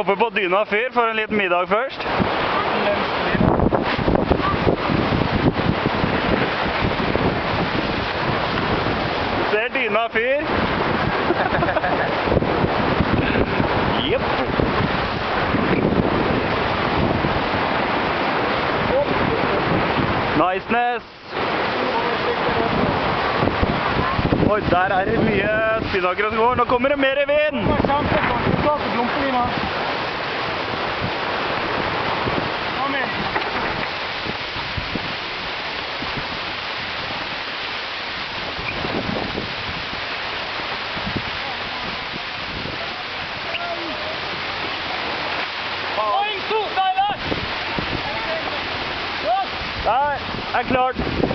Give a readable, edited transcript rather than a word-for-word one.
oppe på Dyna fyr for en liten middag først. Ser Dyna fyr. Jepp. Niceness. Oi, der er det mye spinnaker som går. Nå kommer det mer vind. Der er klart.